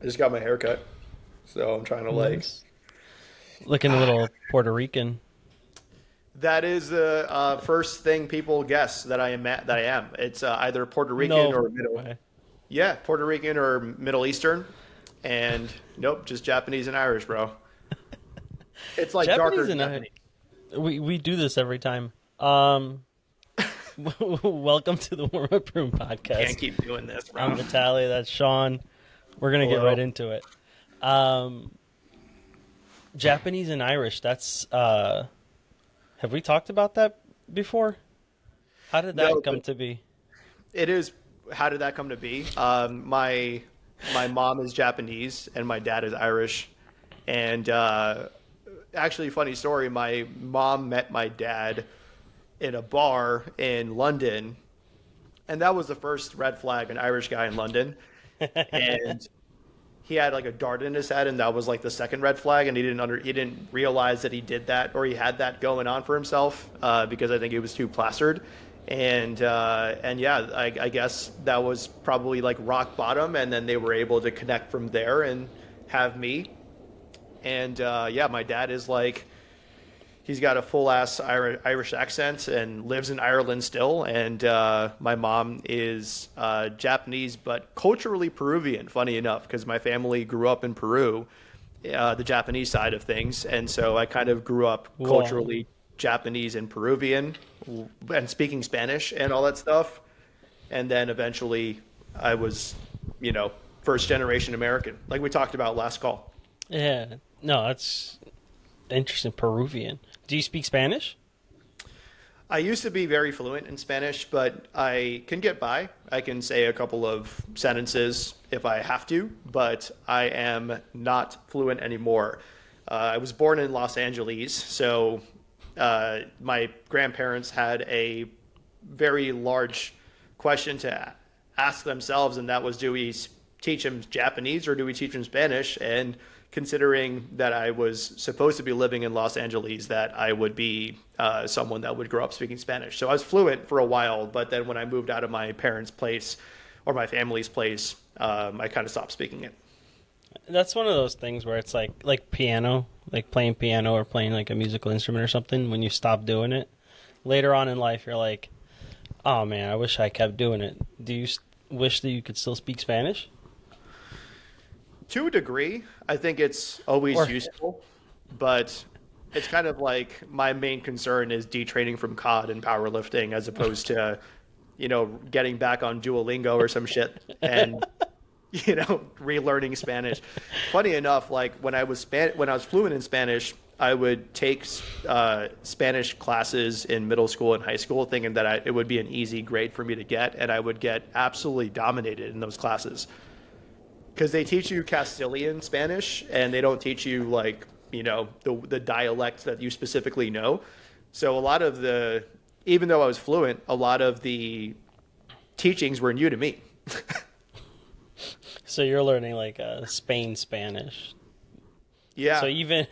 I just got my hair cut, so I'm trying to like. Nice. Looking a little Puerto Rican. That is the first thing people guess that I am. That I am. It's either Puerto Rican No or Middle. way. Yeah, Puerto Rican or Middle Eastern, and nope, just Japanese and Irish, bro. It's like Japanese darker and I, Japanese. we do this every time. Welcome to the Warm Up Room Can't podcast. keep doing this, I'm bro. Vitaly. That's Sean. We're gonna get right Hello. into it. Um, Japanese and Irish. That's. Have we talked about that before? How did No, that but come to be? it is. How did that come to be? My mom is Japanese and my dad is Irish, and actually, funny story. My mom met my dad in a bar in London, and that was the first red flag, an Irish guy in London. And he had like a dart in his head, and that was like the second red flag. And he didn't realize that he did that or he had that going on for himself because I think it was too plastered. And yeah, I guess that was probably like rock bottom, and then they were able to connect from there and have me. And yeah, my dad is like he's got a full ass Irish accent and lives in Ireland still. And my mom is Japanese, but culturally Peruvian, funny enough, because my family grew up in Peru, the Japanese side of things. And so I kind of grew up Whoa. culturally Japanese and Peruvian and speaking Spanish and all that stuff. And then eventually I was, you know, first generation American, like we talked about last call. Yeah. No, that's interesting. Peruvian. Do you speak Spanish? I used to be very fluent in Spanish, but I can get by. I can say a couple of sentences if I have to, but I am not fluent anymore. I was born in Los Angeles, so my grandparents had a very large question to ask themselves, and that was, do we teach them Japanese or do we teach them Spanish? And considering that I was supposed to be living in Los Angeles, that I would be someone that would grow up speaking Spanish. So I was fluent for a while, but then when I moved out of my parents' place or my family's place, I kind of stopped speaking it. That's one of those things where it's like piano, like playing piano or playing like a musical instrument or something. When you stop doing it later on in life, you're like, oh man, I wish I kept doing it. Do you wish that you could still speak Spanish? To a degree, I think it's always Or useful, but it's kind of like my main concern is detraining from COD and powerlifting as opposed to, getting back on Duolingo or some shit and, relearning Spanish. Funny enough, like when I was fluent in Spanish, I would take Spanish classes in middle school and high school, thinking that it would be an easy grade for me to get, and I would get absolutely dominated in those classes because they teach you Castilian Spanish and they don't teach you like the dialects that you specifically know. So a lot of the even though I was fluent, a lot of the teachings were new to me. so you're learning like Spain Spanish. So Yeah, even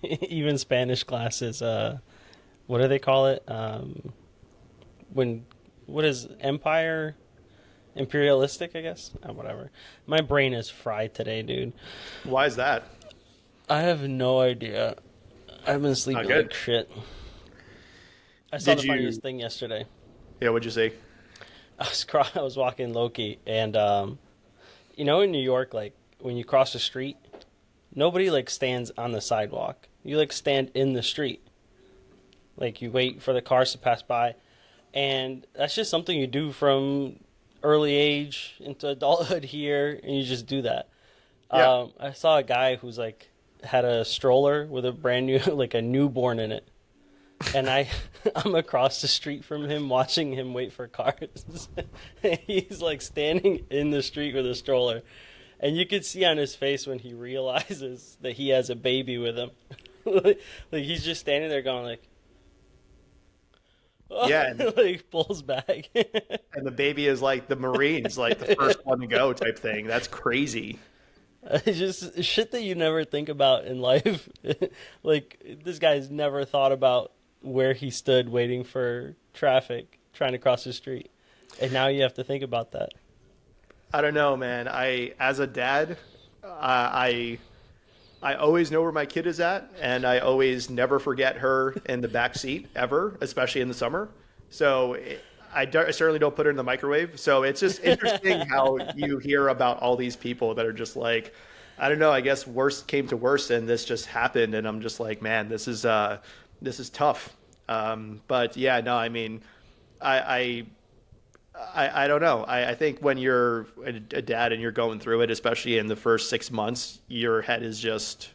even Spanish classes, what do they call it? When what is empire imperialistic? I guess. Whatever. My brain is fried today, dude. why is that? I have no idea. I've been Not sleeping good. like shit. I saw Did the you? funniest thing yesterday. Yeah, what'd you say? I was walking Loki, and in New York, like when you cross the street, nobody like stands on the sidewalk. You like stand in the street. Like you wait for the cars to pass by, and that's just something you do from early age into adulthood here, and you just do that. Yeah, I saw a guy who's like had a stroller with a brand new like a newborn in it, and I'm across the street from him watching him wait for cars. He's like standing in the street with a stroller, and you could see on his face when he realizes that he has a baby with him. like he's just standing there going like, yeah, and like pulls back. and the baby is like the Marines, like the first one to go type thing. That's crazy. It's just shit that you never think about in life. Like this guy's never thought about where he stood waiting for traffic, trying to cross the street, and now you have to think about that. I don't know, man. As a dad, I I always know where my kid is at, and I always never forget her in the back seat ever, especially in the summer. So I certainly don't put her in the microwave. So it's just interesting how you hear about all these people that are just like, I don't know. I guess worst came to worst, and this just happened, and I'm just like, man, this is tough. But yeah, no, I mean, I I don't know. I think when you're a dad and you're going through it, especially in the first 6 months, your head is just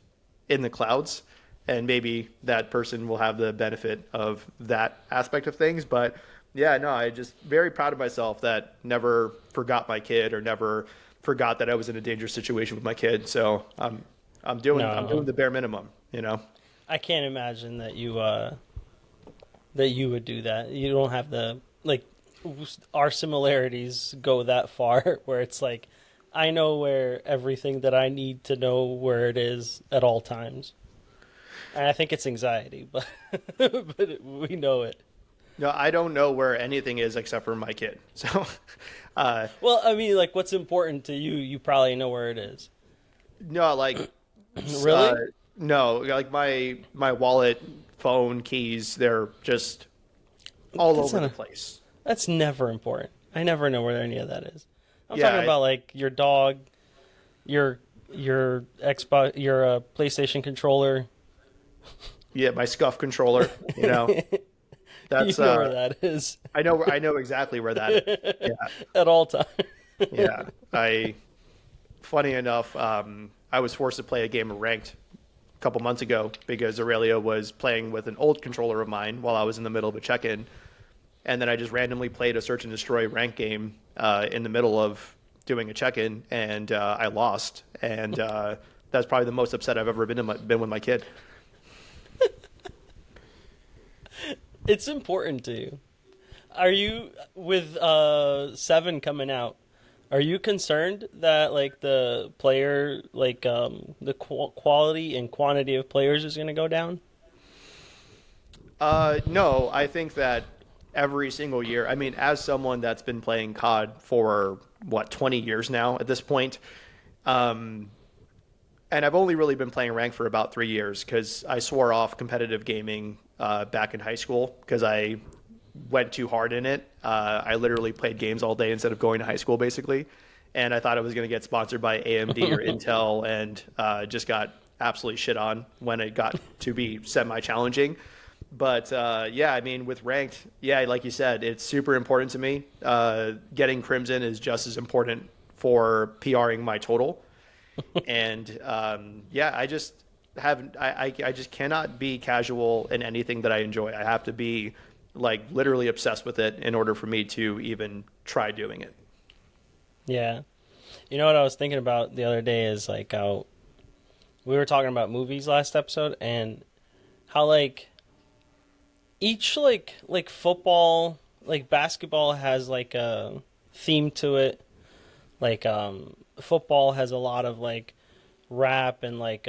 in the clouds. And maybe that person will have the benefit of that aspect of things. But yeah, no, I just very proud of myself that never forgot my kid or never forgot that I was in a dangerous situation with my kid. So I'm doing No, the bare minimum, you know. I can't imagine that you would do that. You don't have the like our similarities go that far where it's like I know where everything that I need to know where it is at all times. And I think it's anxiety, but we know it. No, I don't know where anything is except for my kid. So uh, Well, I mean, like what's important to you, you probably know where it is. no, like uh, Really? no, like my wallet, phone, keys, they're just all That's over not the a, place. that's never important. I never know where any of that is. I'm Yeah, talking about like your dog, your Xbox, your PlayStation controller. yeah, my scuff controller, you know. You That's know where that is I know exactly where that is. Yeah. at all times. Yeah. I funny enough, I was forced to play a game of ranked a couple months ago because Aurelia was playing with an old controller of mine while I was in the middle of a check-in. And then I just randomly played a search and destroy rank game in the middle of doing a check-in, and I lost. And that's probably the most upset I've ever been with my kid. It's important to you. Are you with seven coming out? Are you concerned that like the player like the quality and quantity of players is going to go down? No, I think that every single year, I mean, as someone that's been playing COD for what, 20 years now at this point, um, and I've only really been playing rank for about 3 years because I swore off competitive gaming back in high school because I went too hard in it. I literally played games all day instead of going to high school, basically. And I thought I was going to get sponsored by AMD or Intel, and just got absolutely shit on when it got to be semi-challenging. But yeah, I mean, with ranked, yeah, like you said, it's super important to me. Getting Crimson is just as important for PRing my total. And yeah, I just haven't. I just cannot be casual in anything that I enjoy. I have to be like literally obsessed with it in order for me to even try doing it. Yeah. You know what I was thinking about the other day is like how we were talking about movies last episode and how like each like football, like basketball has like a theme to it. Like football has a lot of like rap and like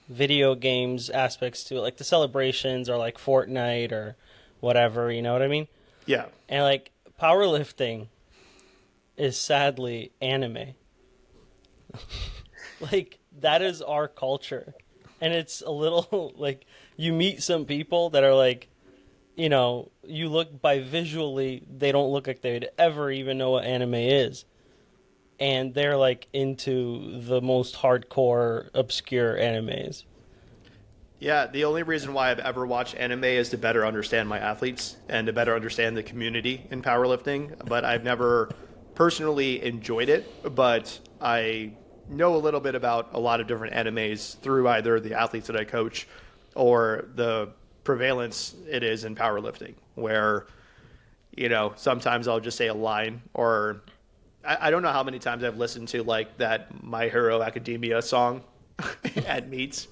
video games aspects to it. Like the celebrations are like Fortnite or whatever, you know what I mean? Yeah, And like powerlifting is sadly anime. Like that is our culture. And it's a little like you meet some people that are like, you know, you look by visually, they don't look like they'd ever even know what anime is. And they're like into the most hardcore, obscure animes. yeah. The only reason why I've ever watched anime is to better understand my athletes and to better understand the community in powerlifting. But I've never personally enjoyed it. But I know a little bit about a lot of different animes through either the athletes that I coach or the prevalence it is in powerlifting, where, you know, sometimes I'll just say a line, or I don't know how many times I've listened to like that My Hero Academia song at meets.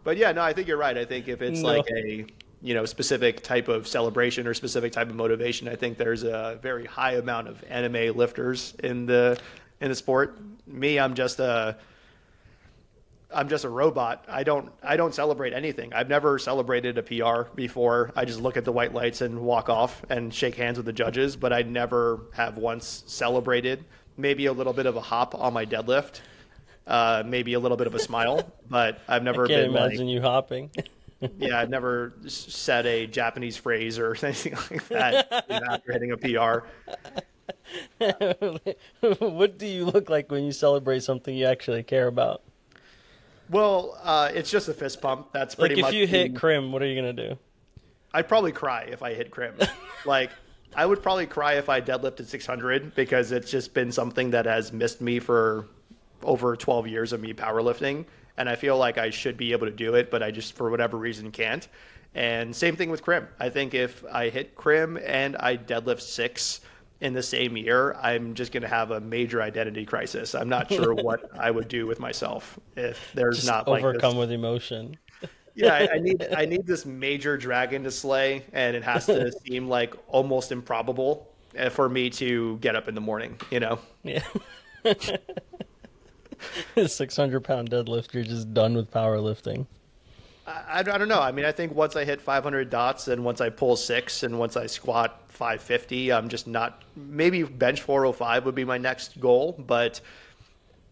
But yeah, no, I think you're right. I think if it's No. like a, you know, specific type of celebration or specific type of motivation, I think there's a very high amount of anime lifters in the sport. Me, I'm just a robot. I don't celebrate anything. I've never celebrated a PR before. I just look at the white lights and walk off and shake hands with the judges, but I never have once celebrated. Maybe a little bit of a hop on my deadlift. maybe a little bit of a smile, but I've I never can't been like, imagine you hopping. yeah, I've never said a Japanese phrase or anything like that after hitting a PR. What do you look like when you celebrate something you actually care about? Well, it's just a fist pump. That's pretty Like if much you hit the. Crim, what are you gonna do? I'd probably cry if I hit crim. Like, I would probably cry if I deadlifted 600 because it's just been something that has missed me for over 12 years of me powerlifting. And I feel like I should be able to do it, but I just, for whatever reason, can't. And same thing with crim. I think if I hit crim and I deadlift six in the same year, I'm just going to have a major identity crisis. I'm not sure what I would do with myself if there's Just not like this. overcome with emotion. Yeah, I need this major dragon to slay, and it has to seem like almost improbable for me to get up in the morning. Yeah. 600-pound deadlift, you're just done with powerlifting. I don't know. I mean, I think once I hit 500 dots, and once I pull six, and once I squat 550, I'm just not. Maybe bench 405 would be my next goal, but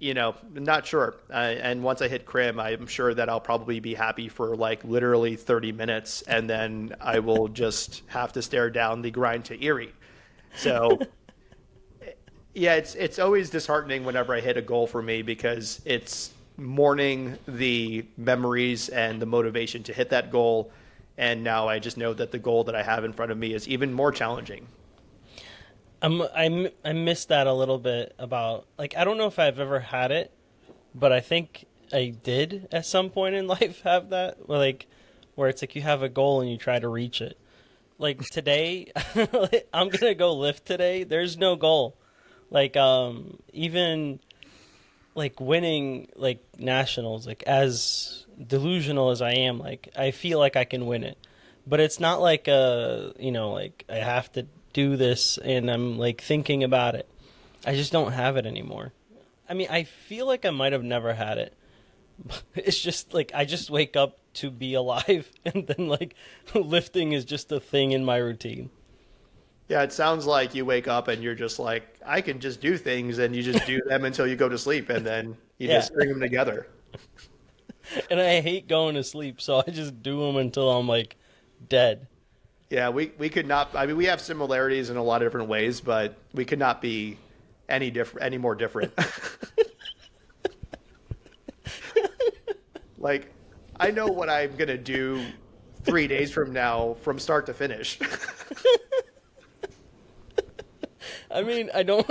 not sure. And once I hit crim, I'm sure that I'll probably be happy for like literally 30 minutes, and then I will just have to stare down the grind to Erie. So, yeah, it's always disheartening whenever I hit a goal for me because it's mourning the memories and the motivation to hit that goal. And now I just know that the goal that I have in front of me is even more challenging. I miss that a little bit about, like, I don't know if I've ever had it, but I think I did at some point in life have that, where it's like you have a goal and you try to reach it. Like today, I'm gonna go lift today. There's no goal. Like even like winning like nationals, like as delusional as I am, like I feel like I can win it, but it's not like like I have to do this and I'm like thinking about it. I just don't have it anymore. I mean, I feel like I might have never had it. It's just like I just wake up to be alive, and then like lifting is just a thing in my routine. Yeah, it sounds like you wake up and you're just like, I can just do things, and you just do them until you go to sleep, and then you Yeah. just string them together. And I hate going to sleep, so I just do them until I'm like dead. Yeah, we could not. I mean, we have similarities in a lot of different ways, but we could not be any more different. Like, I know what I'm gonna do 3 days from now, from start to finish. I mean, I don't.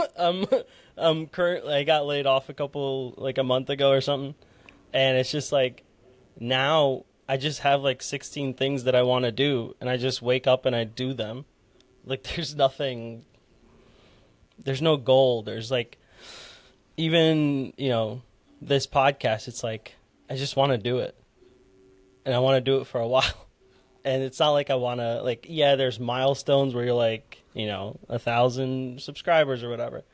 Currently, I got laid off a month ago or something, and it's just like now I just have like 16 things that I want to do, and I just wake up and I do them. Like, there's nothing. There's no goal. There's like, even this podcast. It's like I just want to do it, and I want to do it for a while. And it's not like I want to, like, yeah, there's milestones where you're like, 1,000 subscribers or whatever.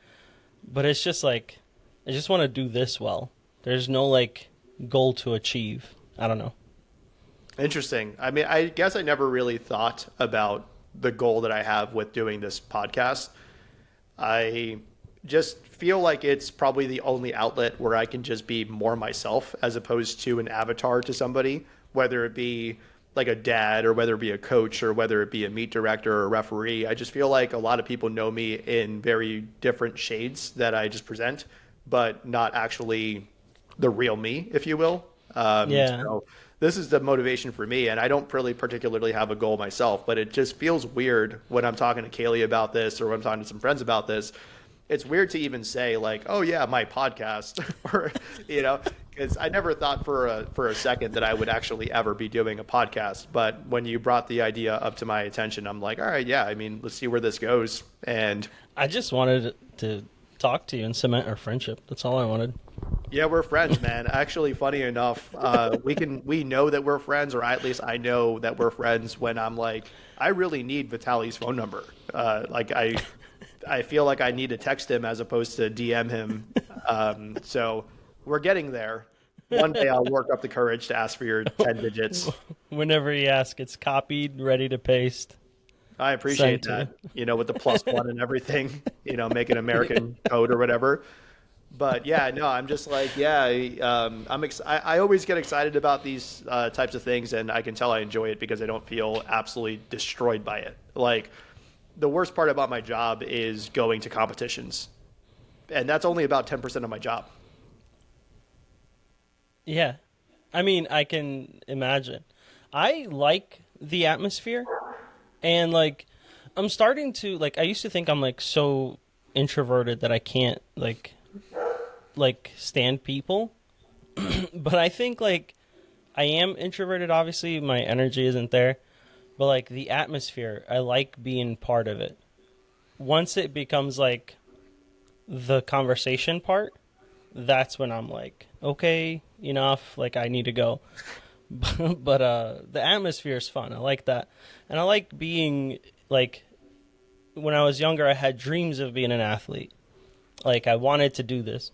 But it's just like, I just want to do this well. There's no, like, goal to achieve. I don't know. Interesting. I mean, I guess I never really thought about the goal that I have with doing this podcast. I just feel like it's probably the only outlet where I can just be more myself as opposed to an avatar to somebody, whether it be like a dad or whether it be a coach or whether it be a meet director or a referee. I just feel like a lot of people know me in very different shades that I just present, but not actually the real me, if you will. Yeah. So this is the motivation for me, and I don't really particularly have a goal myself, but it just feels weird when I'm talking to Kaylee about this or when I'm talking to some friends about this. It's weird to even say like, oh yeah, my podcast, or because I never thought for a second that I would actually ever be doing a podcast. But when you brought the idea up to my attention, I'm like, all right, yeah, I mean, let's see where this goes. And I just wanted to talk to you and cement our friendship. That's all I wanted. yeah, we're friends, man. Actually, funny enough, we know that we're friends, or at least I know that we're friends when I'm like, I really need Vitali's phone number. I feel like I need to text him as opposed to DM him. So we're getting there. One day I'll work up the courage to ask for your 10 digits. Whenever you ask, it's copied, ready to paste. I appreciate Sent that, with the +1 and everything, make an American code or whatever. But yeah, no, I'm just like, yeah, I always get excited about these types of things, and I can tell I enjoy it because I don't feel absolutely destroyed by it. Like the worst part about my job is going to competitions, and that's only about 10% of my job. Yeah. I mean, I can imagine. I like the atmosphere and like I'm starting to like I used to think I'm like so introverted that I can't like stand people, but I think like I am introverted obviously, my energy isn't there, but like the atmosphere, I like being part of it. Once it becomes like the conversation part, that's when I'm like, okay, enough, like I need to go. But the atmosphere is fun. I like that. And I like being like when I was younger I had dreams of being an athlete. Like I wanted to do this.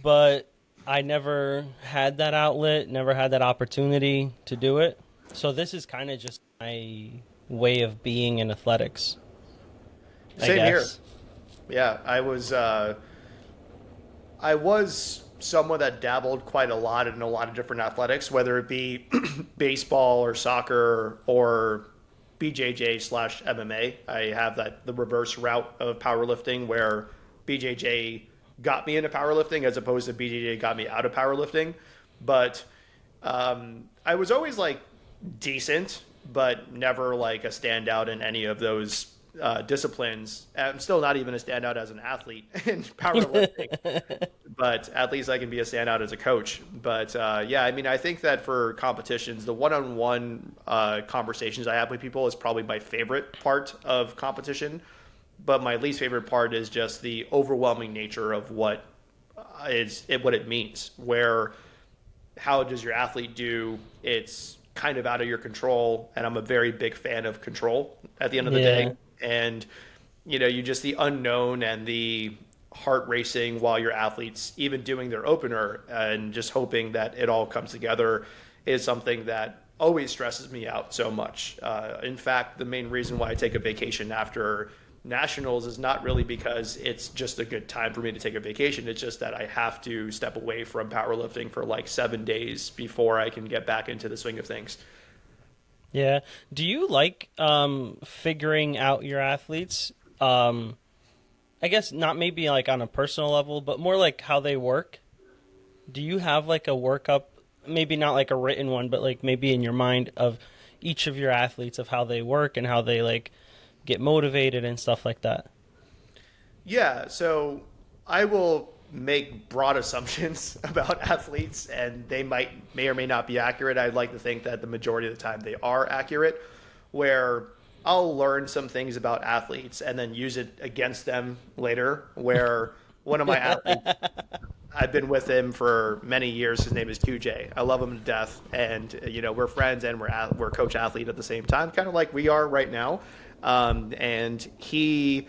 But I never had that outlet, never had that opportunity to do it. So this is kind of just my way of being in athletics, I Same here. guess. Yeah, I was someone that dabbled quite a lot in a lot of different athletics, whether it be baseball or soccer or BJJ slash MMA. I have that the reverse route of powerlifting where BJJ got me into powerlifting as opposed to BJJ got me out of powerlifting. But I was always like decent, but never like a standout in any of those disciplines. I'm still not even a standout as an athlete in powerlifting, but at least I can be a standout as a coach. But yeah, I mean, I think that for competitions, the one-on-one conversations I have with people is probably my favorite part of competition. But my least favorite part is just the overwhelming nature of what it means. Where how does your athlete do? It's kind of out of your control, and I'm a very big fan of control at the end of the day. Yeah. And you just the unknown and the heart racing while your athletes even doing their opener and just hoping that it all comes together is something that always stresses me out so much. In fact, the main reason why I take a vacation after nationals is not really because it's just a good time for me to take a vacation. It's just that I have to step away from powerlifting for like 7 days before I can get back into the swing of things. Yeah. Do you like figuring out your athletes? I guess not maybe like on a personal level, but more like how they work. Do you have like a workup, maybe not like a written one, but like maybe in your mind of each of your athletes of how they work and how they like get motivated and stuff like that? Yeah, so I will make broad assumptions about athletes, and they may or may not be accurate. I'd like to think that the majority of the time they are accurate, where I'll learn some things about athletes and then use it against them later. Where one of my athletes, I've been with him for many years. His name is QJ. I love him to death, and we're friends and we're coach athlete at the same time, kind of like we are right now. And he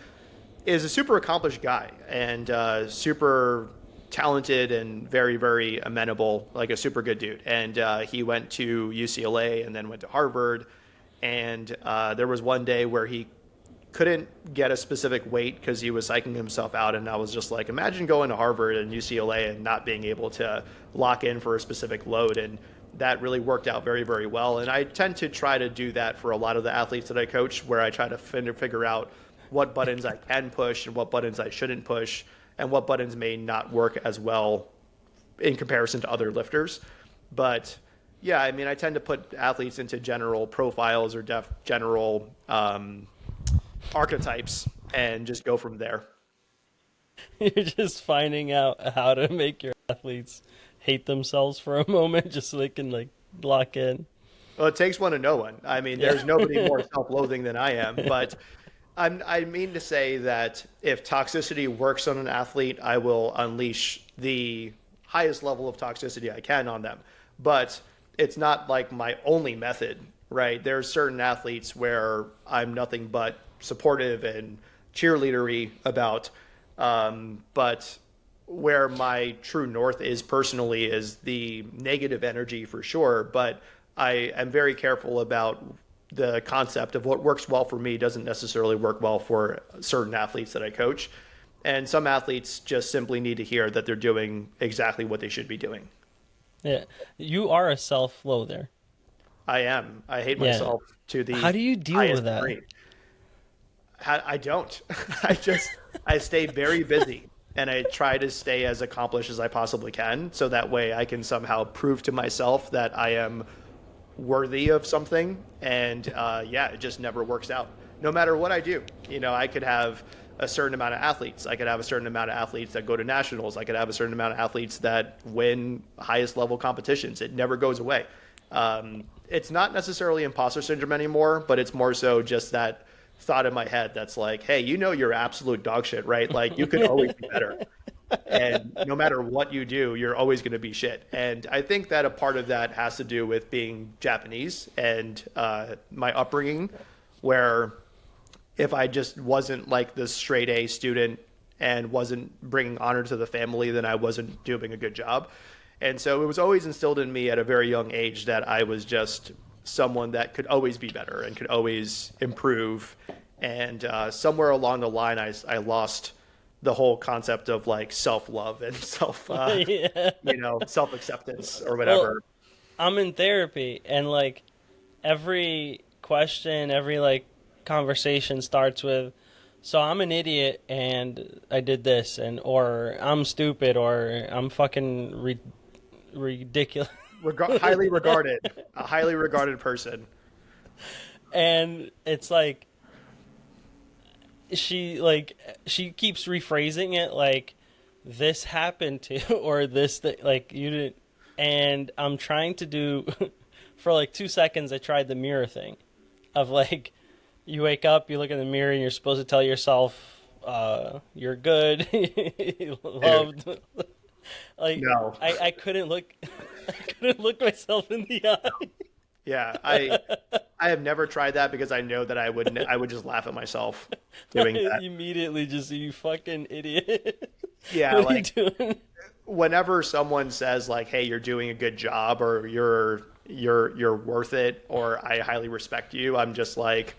is a super accomplished guy and super talented and very, very amenable, like a super good dude. And he went to UCLA and then went to Harvard. And there was one day where he couldn't get a specific weight because he was psyching himself out. And I was just like, imagine going to Harvard and UCLA and not being able to lock in for a specific load. And that really worked out very, very well. And I tend to try to do that for a lot of the athletes that I coach, where I try to figure out what buttons I can push and what buttons I shouldn't push, and what buttons may not work as well in comparison to other lifters. But yeah, I mean, I tend to put athletes into general profiles or general archetypes and just go from there. You're just finding out how to make your athletes hate themselves for a moment just so they can like lock in. Well, it takes one to know one. I mean, Yeah. there's nobody more self-loathing than I am, but I mean to say that if toxicity works on an athlete, I will unleash the highest level of toxicity I can on them. But it's not like my only method, right? There's certain athletes where I'm nothing but supportive and cheerleadery about, but where my true north is personally is the negative energy for sure. But I am very careful about the concept of what works well for me doesn't necessarily work well for certain athletes that I coach. And some athletes just simply need to hear that they're doing exactly what they should be doing. Yeah. You are a self-loather. I am. I hate Yeah. myself to How the do you deal with highest that? degree. I don't. I stay very busy and I try to stay as accomplished as I possibly can so that way I can somehow prove to myself that I am worthy of something. And yeah, it just never works out. No matter what I do, I could have a certain amount of athletes. I could have a certain amount of athletes that go to nationals. I could have a certain amount of athletes that win highest level competitions. It never goes away. It's not necessarily imposter syndrome anymore, but it's more so just that thought in my head that's like, hey, you're absolute dog shit, right? Like you could always be better. And no matter what you do, you're always going to be shit. And I think that a part of that has to do with being Japanese and my upbringing, where if I just wasn't like this straight A student and wasn't bringing honor to the family, then I wasn't doing a good job. And so it was always instilled in me at a very young age that I was just someone that could always be better and could always improve. And somewhere along the line, I lost the whole concept of like self-love and Yeah. self-acceptance or Well, whatever. I'm in therapy, and like every question, every like conversation starts with, so I'm an idiot and I did this, and or I'm stupid, or I'm fucking ridiculous. A highly regarded person. And it's like she keeps rephrasing it like this happened to or like you didn't, and I'm trying to do for like 2 seconds I tried the mirror thing of like you wake up, you look in the mirror, and you're supposed to tell yourself you're good, you Dude, loved. Like no. I couldn't look I couldn't look myself in the eye. Yeah, I have never tried that because I know that I would just laugh at myself doing that. Immediately just you fucking idiot. Yeah, What are you like doing? whenever someone says like, "Hey, you're doing a good job," or "You're worth it," or "I highly respect you," I'm just like,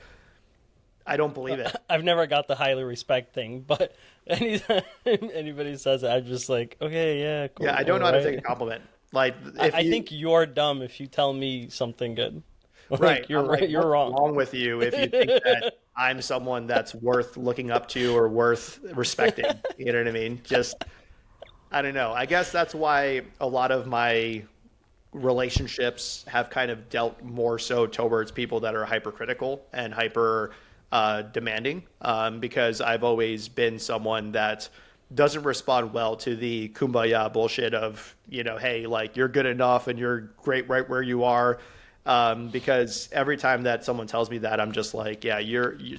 I don't believe it. I've never got the highly respect thing, but anytime anybody says it, I'm just like, okay, yeah, cool. Yeah, I don't know how to take a compliment. Like if I you think you're dumb if you tell me something good. right, Like you're I'm like, right, you're what's wrong. wrong with you if you think that I'm someone that's worth looking up to or worth respecting? You know what I mean? Just I don't know. I guess that's why a lot of my relationships have kind of dealt more so towards people that are hypercritical and hyper demanding, because I've always been someone that doesn't respond well to the kumbaya bullshit of, hey, like you're good enough and you're great right where you are. Because every time that someone tells me that, I'm just like, yeah,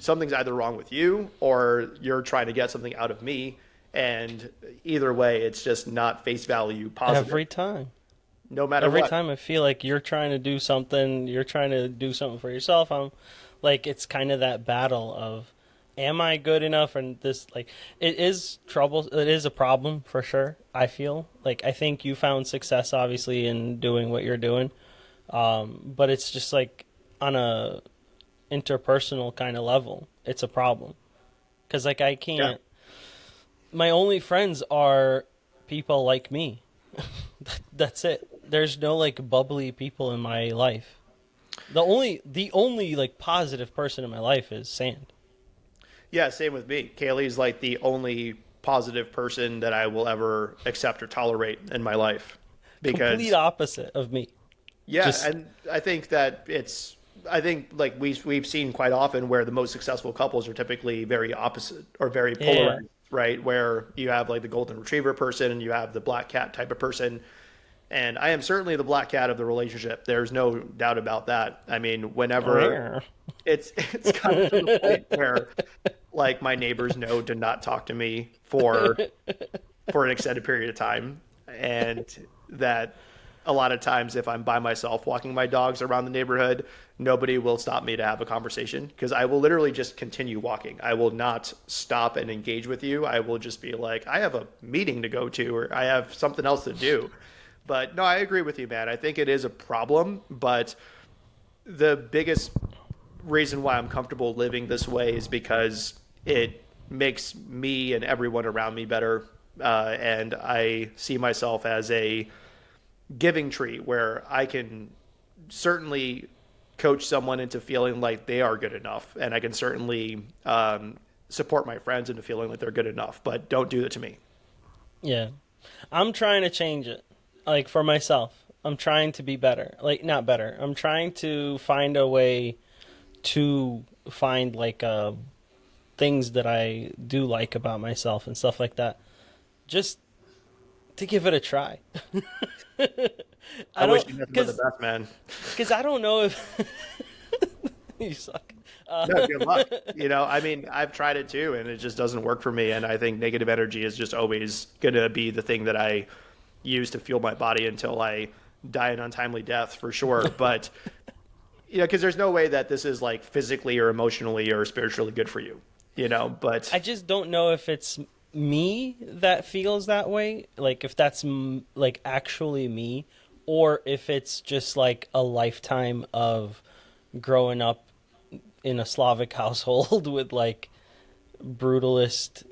something's either wrong with you or you're trying to get something out of me. And either way, it's just not face value positive, Every time. no matter Every what. time I feel like you're trying to do something, you're trying to do something for yourself, I'm like it's kind of that battle of am I good enough, and this like it is trouble, it is a problem for sure. I feel like I think you found success obviously in doing what you're doing. But it's just like on a interpersonal kind of level, it's a problem. Cuz like I Yeah. can't, my only friends are people like me. That's it. There's no like bubbly people in my life. The only like positive person in my life is Sand. Yeah, same with me. Kaylee's like the only positive person that I will ever accept or tolerate in my life Complete because opposite of me. yeah, Just and I think like we've seen quite often where the most successful couples are typically very opposite or very yeah. polarized, right? Where you have like the golden retriever person and you have the black cat type of person. And I am certainly the black cat of the relationship. There's no doubt about that. I mean, whenever Rare. it's gotten to the point where like my neighbors know to not talk to me for an extended period of time, and that a lot of times if I'm by myself walking my dogs around the neighborhood, nobody will stop me to have a conversation because I will literally just continue walking. I will not stop and engage with you. I will just be like, I have a meeting to go to or I have something else to do. But no, I agree with you, man. I think it is a problem, but the biggest reason why I'm comfortable living this way is because it makes me and everyone around me better. And I see myself as a giving tree where I can certainly coach someone into feeling like they are good enough, and I can certainly support my friends into feeling like they're good enough. But don't do that to me. Yeah. I'm trying to change it. Like for myself. I'm trying to be better. Like not better. I'm trying to find a way to find like things that I do like about myself and stuff like that. Just to give it a try. I I wish don't you nothing but the cuz best, man. I don't know if you suck. No, good luck. You know, I mean, I've tried it too, and it just doesn't work for me. And I think negative energy is just always going to be the thing that I use to fuel my body until I die an untimely death for sure. But, you know, because there's no way that this is like physically or emotionally or spiritually good for you, you know, but I just don't know if it's me that feels that way, like if that's like actually me, or if it's just like a lifetime of growing up in a Slavic household with like brutalist,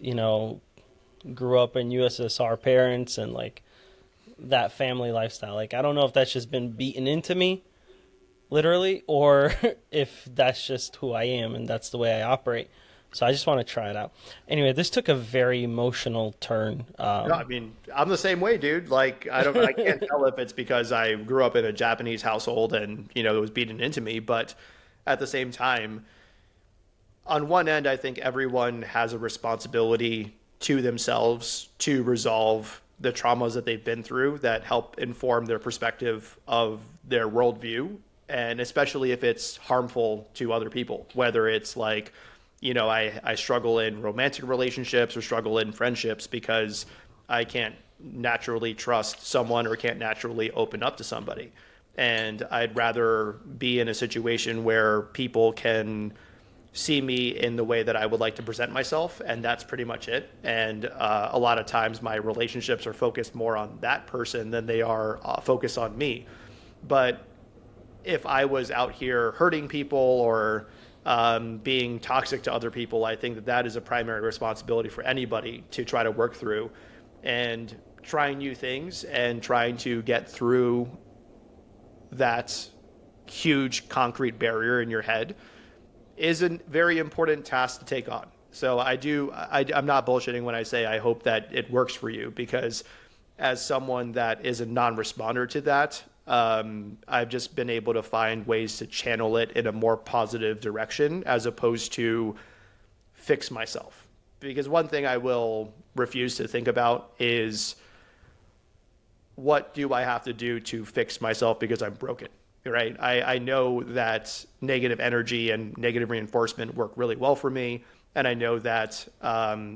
grew up in USSR parents and like that family lifestyle. Like I don't know if that's just been beaten into me literally, or if that's just who I am and that's the way I operate. So I just want to try it out. Anyway, this took a very emotional turn. no, I mean, I'm the same way, dude. Like, I can't tell if it's because I grew up in a Japanese household and, you know, it was beaten into me, but at the same time, on one end, I think everyone has a responsibility to themselves to resolve the traumas that they've been through that help inform their perspective of their worldview. And especially if it's harmful to other people, whether it's like, you know, I struggle in romantic relationships or struggle in friendships because I can't naturally trust someone or can't naturally open up to somebody. And I'd rather be in a situation where people can see me in the way that I would like to present myself, and that's pretty much it. And a lot of times, my relationships are focused more on that person than they are focused on me. But if I was out here hurting people or being toxic to other people, I think that that is a primary responsibility for anybody to try to work through, and trying new things and trying to get through that huge concrete barrier in your head is a very important task to take on. So I'm not bullshitting when I say I hope that it works for you, because as someone that is a non-responder to that, I've just been able to find ways to channel it in a more positive direction as opposed to fix myself. Because one thing I will refuse to think about is, what do I have to do to fix myself because I'm broken? Right? I know that negative energy and negative reinforcement work really well for me. And I know that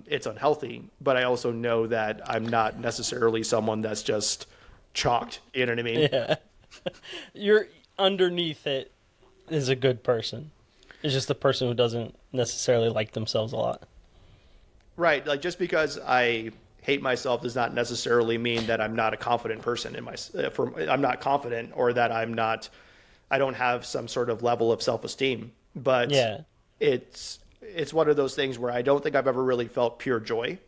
it's unhealthy, but I also know that I'm not necessarily someone that's just chalked. You know what I mean? Yeah. You're underneath it is a good person. It's just a person who doesn't necessarily like themselves a lot. Right. Like, just because I hate myself does not necessarily mean that I'm not a confident person I'm not confident, or that I don't have some sort of level of self-esteem. But Yeah. it's one of those things where I don't think I've ever really felt pure joy.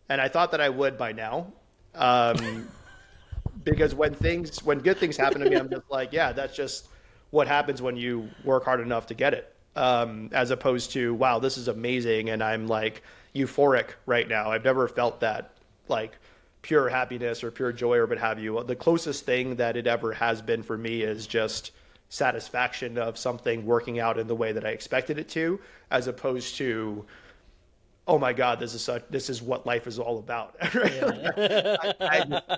And I thought that I would by now. Um, because when good things happen to me, I'm just like, yeah, that's just what happens when you work hard enough to get it. As opposed to, wow, this is amazing, and I'm like euphoric right now. I've never felt that, like, pure happiness or pure joy or what have you. The closest thing that it ever has been for me is just satisfaction of something working out in the way that I expected it to, as opposed to, oh my God, this is what life is all about. Right? Yeah.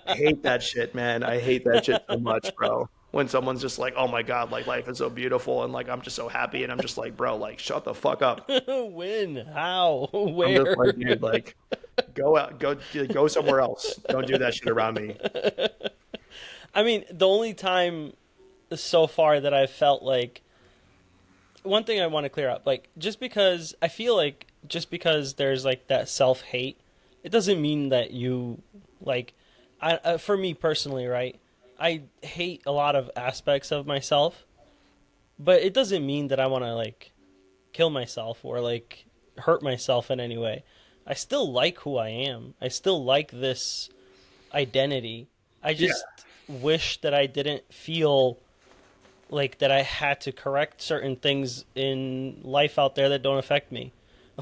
I hate that shit, man. I hate that shit so much, bro. When someone's just like, oh my God, like, life is so beautiful, and like I'm just so happy, and I'm just like, bro, like, shut the fuck up. When? How? I'm just Where? like, dude, like, go somewhere else. Don't do that shit around me. I mean, the only time so far that I've felt like, one thing I want to clear up, like, just because I feel like just because there's like that self-hate, it doesn't mean that you like for me personally, right? I hate a lot of aspects of myself, but it doesn't mean that I want to like kill myself or like hurt myself in any way. I still like who I am. I still like this identity. I Yeah. just wish that I didn't feel like that I had to correct certain things in life out there that don't affect me.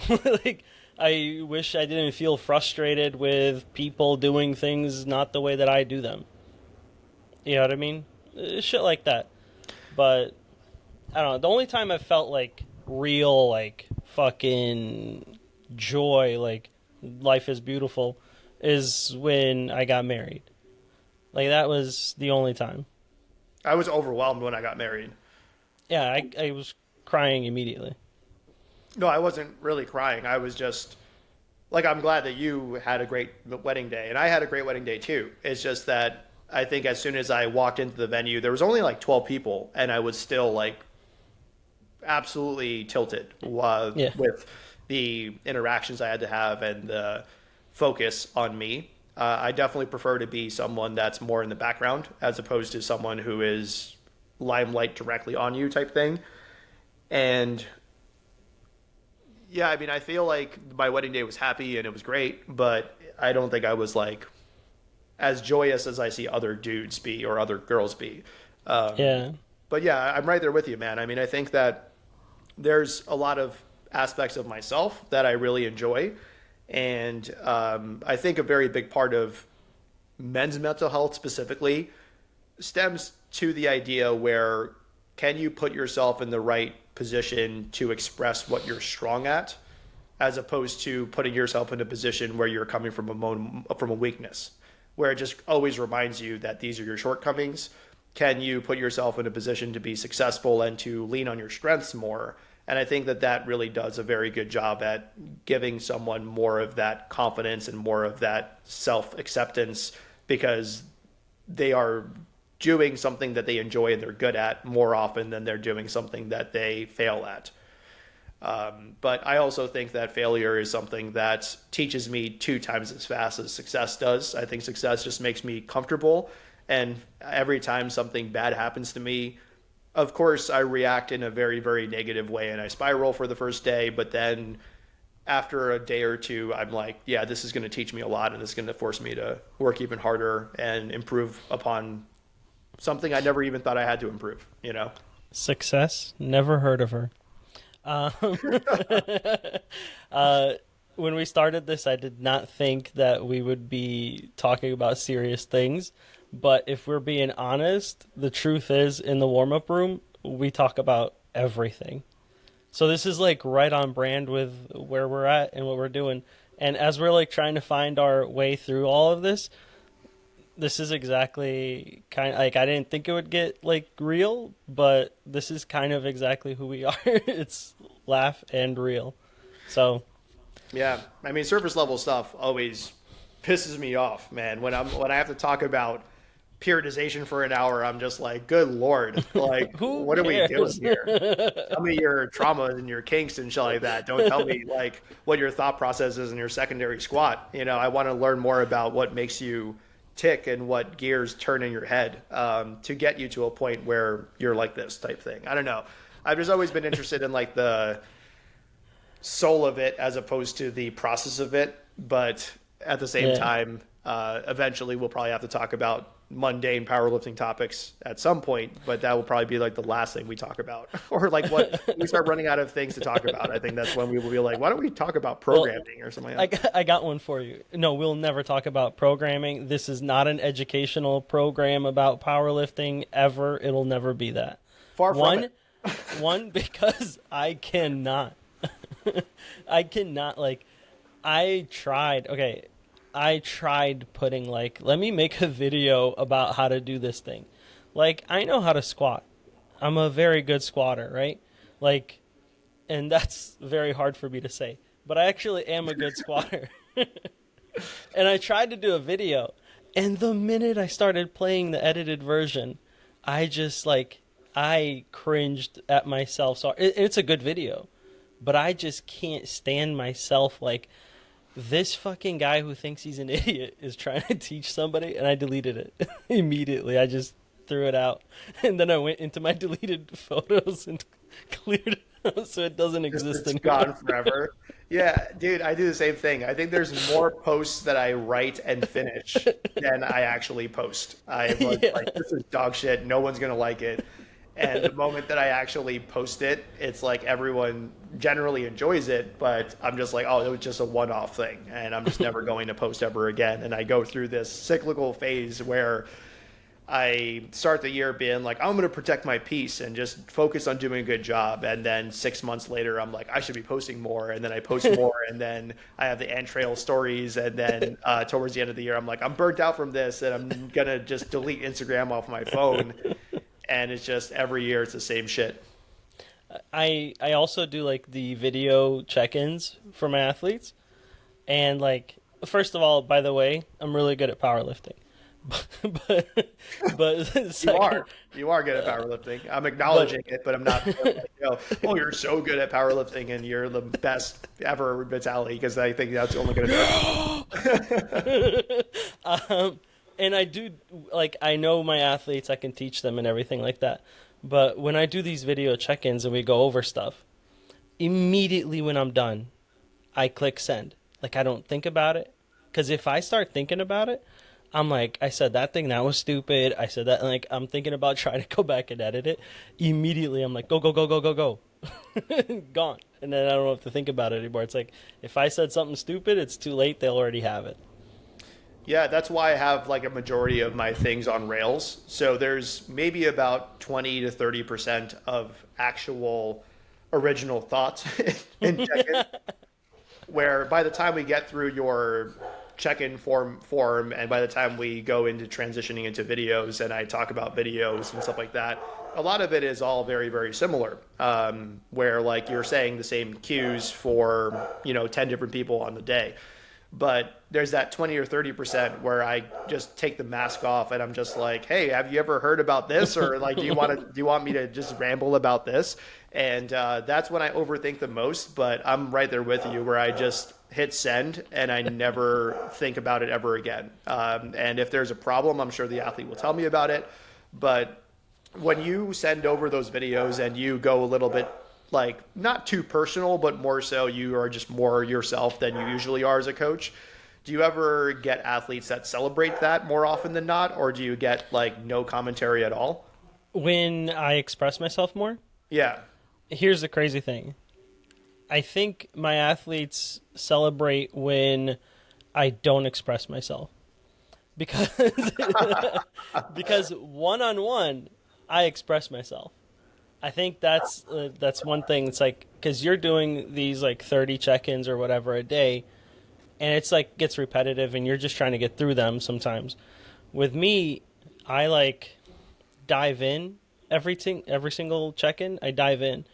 Like, I wish I didn't feel frustrated with people doing things not the way that I do them. You know what I mean? Shit like that. But I don't know. The only time I felt like real, like fucking joy, like life is beautiful, is when I got married. Like that was the only time. I was overwhelmed when I got married. Yeah, I was crying immediately. No, I wasn't really crying. I was just like, I'm glad that you had a great wedding day, and I had a great wedding day too. It's just that I think as soon as I walked into the venue, there was only like 12 people, and I was still like absolutely tilted Yeah. with the interactions I had to have and the focus on me. I definitely prefer to be someone that's more in the background as opposed to someone who is limelight directly on you type thing. And yeah, I mean, I feel like my wedding day was happy and it was great, but I don't think I was like as joyous as I see other dudes be or other girls be. Um, Yeah. but yeah, I'm right there with you, man. I mean, I think that there's a lot of aspects of myself that I really enjoy. And I think a very big part of men's mental health specifically stems to the idea where can you put yourself in the right position to express what you're strong at as opposed to putting yourself in a position where you're coming from from a weakness where it just always reminds you that these are your shortcomings. Can you put yourself in a position to be successful and to lean on your strengths more? And I think that that really does a very good job at giving someone more of that confidence and more of that self acceptance because they are doing something that they enjoy and they're good at more often than they're doing something that they fail at. But I also think that failure is something that teaches me 2 times as fast as success does. I think success just makes me comfortable. And every time something bad happens to me, of course, I react in a very, very negative way and I spiral for the first day. But then after a day or two, I'm like, yeah, this is going to teach me a lot and it's going to force me to work even harder and improve upon something I never even thought I had to improve, you know? Success? Never heard of her. Um, uh, when we started this, I did not think that we would be talking about serious things. But if we're being honest, the truth is, in the warm up room, we talk about everything. So this is like right on brand with where we're at and what we're doing. And as we're like trying to find our way through all of this, this is exactly kind of like I didn't think it would get like real, but this is kind of exactly who we are. It's laugh and real. So Yeah. I mean, surface level stuff always pisses me off, man. When I have to talk about periodization for an hour, I'm just like, good Lord, like, who what are we doing cares? here? Tell me your traumas and your kinks and shit like that. Don't tell me like what your thought process is in your secondary squat. You know, I want to learn more about what makes you tick and what gears turn in your head to get you to a point where you're like this type thing. I don't know. I've just always been interested in like the soul of it as opposed to the process of it. But at the same Yeah. time, eventually we'll probably have to talk about mundane powerlifting topics at some point, but that will probably be like the last thing we talk about. Or like what we start running out of things to talk about. I think that's when we will be like, why don't we talk about Well, programming or something like that? I got one for you. No, we'll never talk about programming. This is not an educational program about powerlifting ever. It'll never be that. Far from One, it. one because I cannot. I cannot like I tried. Okay, I tried putting like let me make a video about how to do this thing. Like I know how to squat. I'm a very good squatter, right? Like and that's very hard for me to say, but I actually am a good squatter. And I tried to do a video, and the minute I started playing the edited version, I just like I cringed at myself. So it's a good video, but I just can't stand myself. Like this fucking guy who thinks he's an idiot is trying to teach somebody, and I deleted it immediately. I just threw it out, and then I went into my deleted photos and cleared out so it doesn't Just exist it's anymore. gone forever. Yeah, dude, I do the same thing. I think there's more posts that I write and finish than I actually post. I was Yeah. like, this is dog shit. No one's gonna like it. And the moment that I actually post it, it's like everyone generally enjoys it, but I'm just like, oh, it was just a one-off thing, and I'm just never going to post ever again. And I go through this cyclical phase where I start the year being like, I'm going to protect my peace and just focus on doing a good job. And then 6 months later, I'm like, I should be posting more. And then I post more. And then I have the ant trail stories. And then towards the end of the year, I'm like, I'm burnt out from this. And I'm going to just delete Instagram off my phone. And it's just every year, it's the same shit. I also do like the video check-ins for my athletes. And like first of all, by the way, I'm really good at powerlifting. but but You second, are. You are good at powerlifting. I'm but acknowledging it, but I'm not, oh, you're so good at powerlifting and you're the best ever mentality because I think that's only going to and I do like I know my athletes, I can teach them and everything like that. But when I do these video check-ins and we go over stuff, immediately when I'm done, I click send. Like I don't think about it because if I start thinking about it, I'm like, I said that thing, that was stupid. I said that, and like, I'm thinking about trying to go back and edit it. Immediately, I'm like, go, go, go, go, go, go. Gone. And then I don't have to think about it anymore. It's like, if I said something stupid, it's too late. They'll already have it. Yeah, that's why I have like a majority of my things on Rails. So there's maybe about 20 to 30% of actual original thoughts in check-in, where by the time we get through your check-in form and by the time we go into transitioning into videos and I talk about videos and stuff like that, a lot of it is all very, very similar. Where like you're saying the same cues for, 10 different people on the day. But there's that 20 or 30% where I just take the mask off and I'm just like, hey, have you ever heard about this? Or like, do you want me to just ramble about this? And that's when I overthink the most. But I'm right there with you where I just hit send and I never think about it ever again. And if there's a problem, I'm sure the athlete will tell me about it. But when you send over those videos and you go a little bit like not too personal, but more so you are just more yourself than you usually are as a coach. Do you ever get athletes that celebrate that more often than not, or do you get like no commentary at all? When I express myself more, Yeah. here's the crazy thing. I think my athletes celebrate when I don't express myself. Because because one on one, I express myself. I think that's one thing. It's like because you're doing these like 30 check-ins or whatever a day, and it's like gets repetitive, and you're just trying to get through them sometimes. With me, I like dive in every single check-in. I dive in,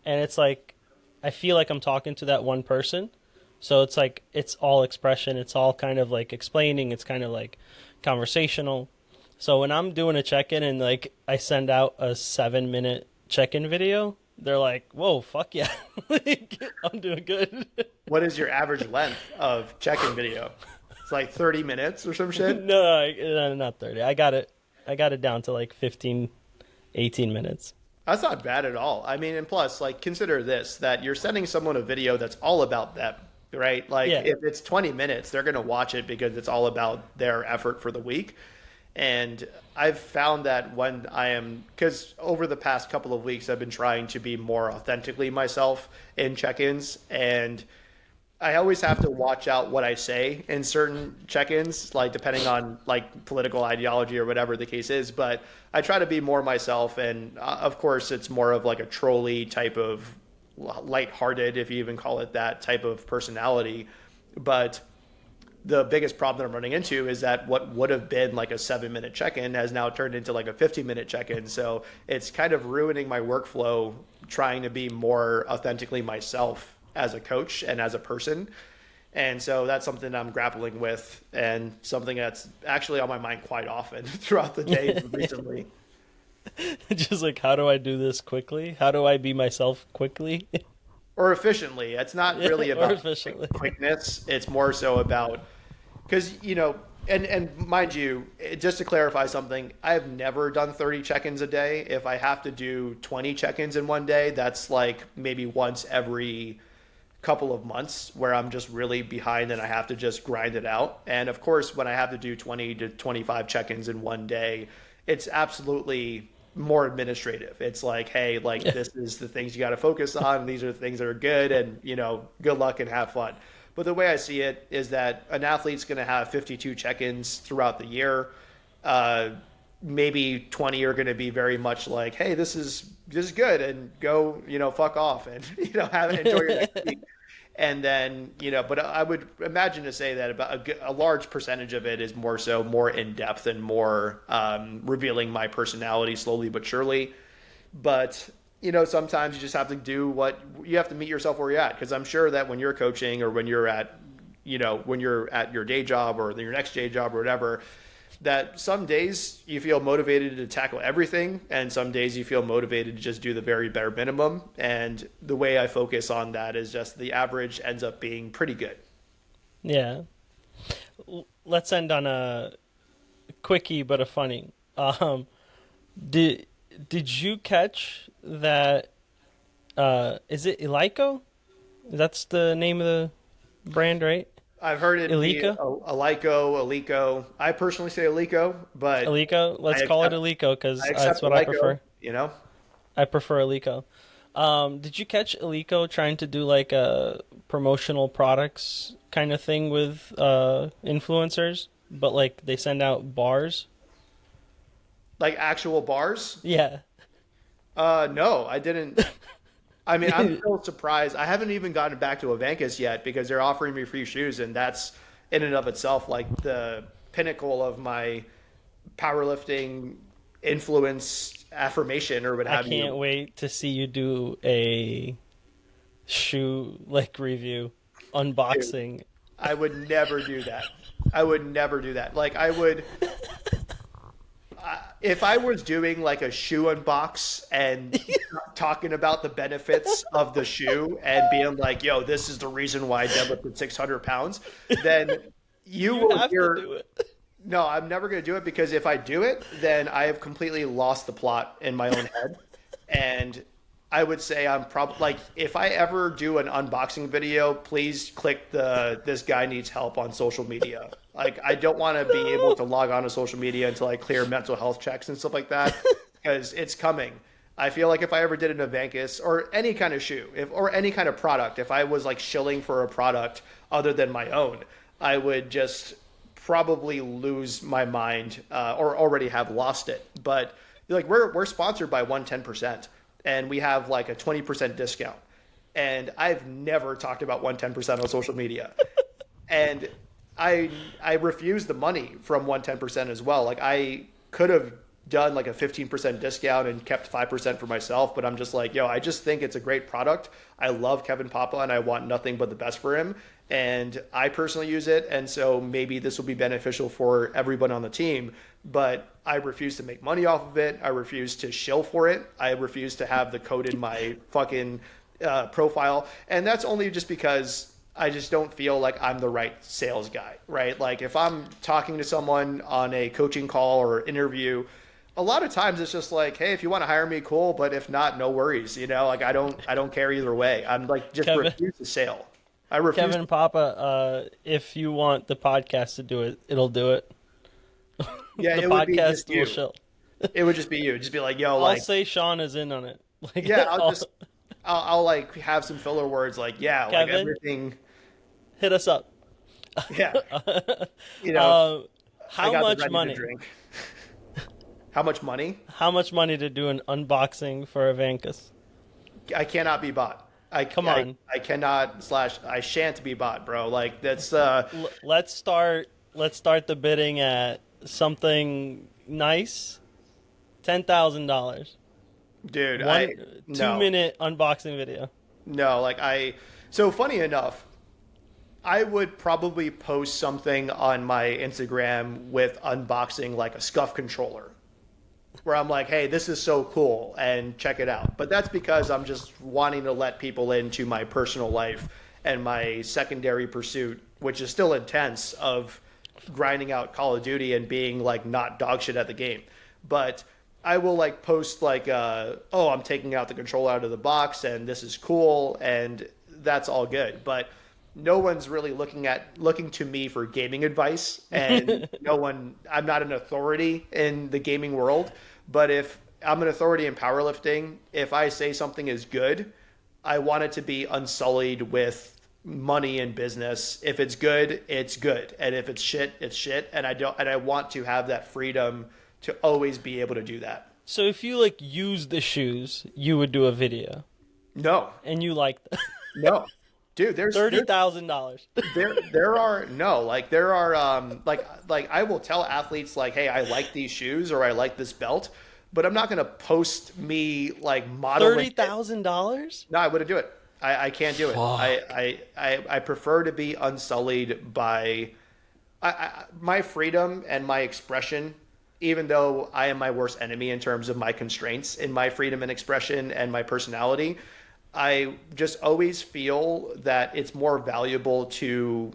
and it's like I feel like I'm talking to that one person. So it's like it's all expression. It's all kind of like explaining. It's kind of like conversational. So when I'm doing a check-in and like I send out a 7-minute check-in video, they're like, "Whoa, fuck yeah, like, I'm doing good." What is your average length of check-in video? It's like 30 minutes or some shit. No, not 30. I got it. I got it down to like 15, 18 minutes. That's not bad at all. I mean, and plus, like, consider this that you're sending someone a video that's all about them, right? Like, Yeah. if it's 20 minutes, they're going to watch it because it's all about their effort for the week. And I've found that when I am, because over the past couple of weeks, I've been trying to be more authentically myself in check ins. And I always have to watch out what I say in certain check-ins, like depending on like political ideology or whatever the case is. But I try to be more myself, and of course, it's more of like a trolley type of lighthearted, if you even call it that, type of personality. But the biggest problem that I'm running into is that what would have been like a 7-minute check-in has now turned into like a 15-minute check-in. So it's kind of ruining my workflow trying to be more authentically myself as a coach and as a person. And so that's something I'm grappling with and something that's actually on my mind quite often throughout the day recently. Just like, how do I do this quickly? How do I be myself quickly? Or efficiently. It's not Yeah, really or about efficiently. quickness. It's more so about, because, And mind you, just to clarify something, I've never done 30 check-ins a day. If I have to do 20 check-ins in one day, that's like maybe once every couple of months where I'm just really behind and I have to just grind it out. And of course, when I have to do 20 to 25 check-ins in one day, it's absolutely more administrative. It's like, hey, like this is the things you got to focus on. These are the things that are good, and good luck and have fun. But the way I see it is that an athlete's going to have 52 check-ins throughout the year. Uh, Maybe 20 are going to be very much like, hey, this is good, and go, fuck off, and have enjoy your next week. And then, but I would imagine to say that about a large percentage of it is more in depth and more revealing my personality slowly but surely. But, sometimes you just have to do what you have to meet yourself where you're at. Because I'm sure that when you're coaching or when you're at, when you're at your day job or your next day job or whatever, that some days you feel motivated to tackle everything, and some days you feel motivated to just do the very bare minimum. And the way I focus on that is just the average ends up being pretty good. Yeah. Let's end on a quickie but a funny. Did you catch that? Is it Eleiko? That's the name of the brand, right? I've heard it be Alico. I personally say Alico, but Alico. Let's call it Alico because that's what I prefer. I prefer Alico. Did you catch Alico trying to do like a promotional products kind of thing with influencers, but like they send out bars? Like actual bars? Yeah. No, I didn't. I mean, I'm still surprised. I haven't even gotten back to Evankus yet because they're offering me free shoes, and that's in and of itself like the pinnacle of my powerlifting influence affirmation or what have you. I can't wait to see you do a shoe like review unboxing. Dude, I would never do that. I would never do that. Like I would if I was doing like a shoe unbox and talking about the benefits of the shoe and being like, yo, this is the reason why I deadlifted 600 pounds, then you will hear. To do it. No, I'm never going to do it because if I do it, then I have completely lost the plot in my own head. And I would say I'm probably like, if I ever do an unboxing video, please click the this guy needs help on social media. Like, I don't want to be able to log on to social media until I clear mental health checks and stuff like that because it's coming. I feel like if I ever did an Evankus or any kind of shoe, or any kind of product, if I was like shilling for a product other than my own, I would just probably lose my mind or already have lost it. But like we're sponsored by 110%. And we have like a 20% discount. And I've never talked about 110% on social media. And I refuse the money from 110% as well. Like I could have done like a 15% discount and kept 5% for myself, but I'm just like, yo, I just think it's a great product. I love Kevin Papa and I want nothing but the best for him. And I personally use it. And so maybe this will be beneficial for everyone on the team, but I refuse to make money off of it. I refuse to shill for it. I refuse to have the code in my fucking profile. And that's only just because I just don't feel like I'm the right sales guy, right? Like if I'm talking to someone on a coaching call or interview, a lot of times it's just like, hey, if you want to hire me, cool. But if not, no worries. Like I don't care either way. I'm like, just refuse to sale. I refuse. Kevin Papa, if you want the podcast to do it, it'll do it. Yeah, the it would podcast be will shill. It would just be you. Just be like, yo, I'll say Sean is in on it. Like, yeah, I'll like have some filler words like, yeah, Kevin, like everything. Hit us up. Yeah. How much money? How much money? How much money to do an unboxing for Evankus? I cannot be bought. I cannot / I shan't be bought, bro. Like that's let's start the bidding at something nice. $10,000. Dude, 2-minute unboxing video. No, so funny enough, I would probably post something on my Instagram with unboxing like a scuff controller. Where I'm like, hey, this is so cool and check it out. But that's because I'm just wanting to let people into my personal life and my secondary pursuit, which is still intense, of grinding out Call of Duty and being like not dog shit at the game. But I will like post like, oh, I'm taking out the controller out of the box and this is cool and that's all good. But no one's really looking to me for gaming advice, and I'm not an authority in the gaming world. But if I'm an authority in powerlifting, if I say something is good, I want it to be unsullied with money and business. If it's good, it's good, and if it's shit, it's shit. And I want to have that freedom to always be able to do that. So if you like use the shoes, you would do a video, No, and you like them. no, dude. There's $30,000. there are no like there are like I will tell athletes like, hey, I like these shoes or I like this belt, but I'm not gonna post me like modeling. $30,000? No, I wouldn't do it. I can't do it. I prefer to be unsullied by my freedom and my expression, even though I am my worst enemy in terms of my constraints in my freedom and expression and my personality. I just always feel that it's more valuable to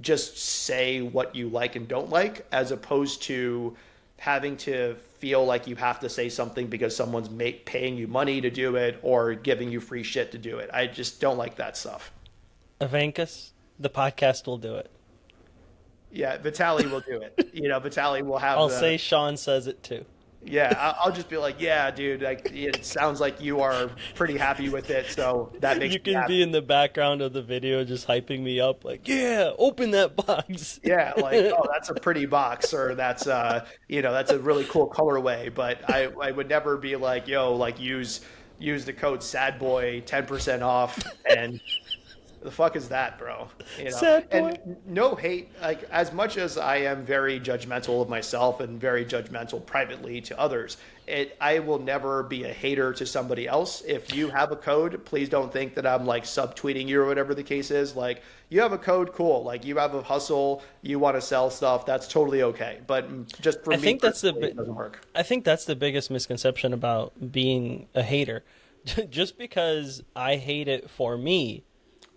just say what you like and don't like, as opposed to having to feel like you have to say something because someone's paying you money to do it or giving you free shit to do it. I just don't like that stuff. Evankus, the podcast will do it. Yeah, Vitaly will do it. Vitaly will have. I'll say Sean says it too. Yeah, I'll just be like, yeah, dude, like, it sounds like you are pretty happy with it, so that makes you me can happy. be in the background of the video just hyping me up like, yeah, open that box. Yeah, like, oh, that's a pretty box, or that's that's a really cool colorway. But I would never be like, yo, like use the code SADBOY 10% off, and the fuck is that, bro? Sad boy. And no hate. Like, as much as I am very judgmental of myself and very judgmental privately to others, I will never be a hater to somebody else. If you have a code, please don't think that I'm like subtweeting you or whatever the case is. Like, you have a code, cool. Like, you have a hustle, you want to sell stuff, that's totally okay. But just for me, it doesn't work. I think that's the biggest misconception about being a hater. Just because I hate it for me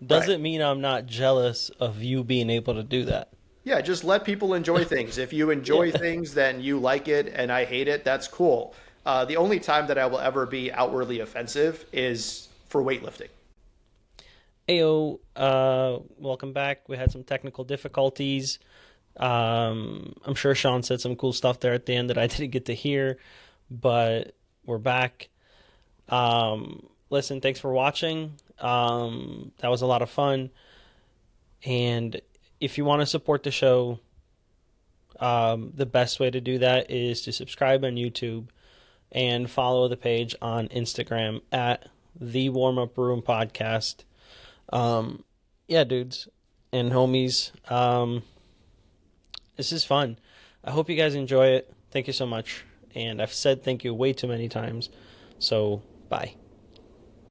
doesn't mean I'm not jealous of you being able to do that. Yeah, just let people enjoy things. If you enjoy things, then you like it, and I hate it, that's cool. The only time that I will ever be outwardly offensive is for weightlifting. Ayo, welcome back. We had some technical difficulties. I'm sure Sean said some cool stuff there at the end that I didn't get to hear, but we're back. Listen, thanks for watching. That was a lot of fun. And if you want to support the show, the best way to do that is to subscribe on YouTube and follow the page on Instagram at the Warm Up Room Podcast. Yeah, dudes and homies. This is fun. I hope you guys enjoy it. Thank you so much. And I've said thank you way too many times. So, bye.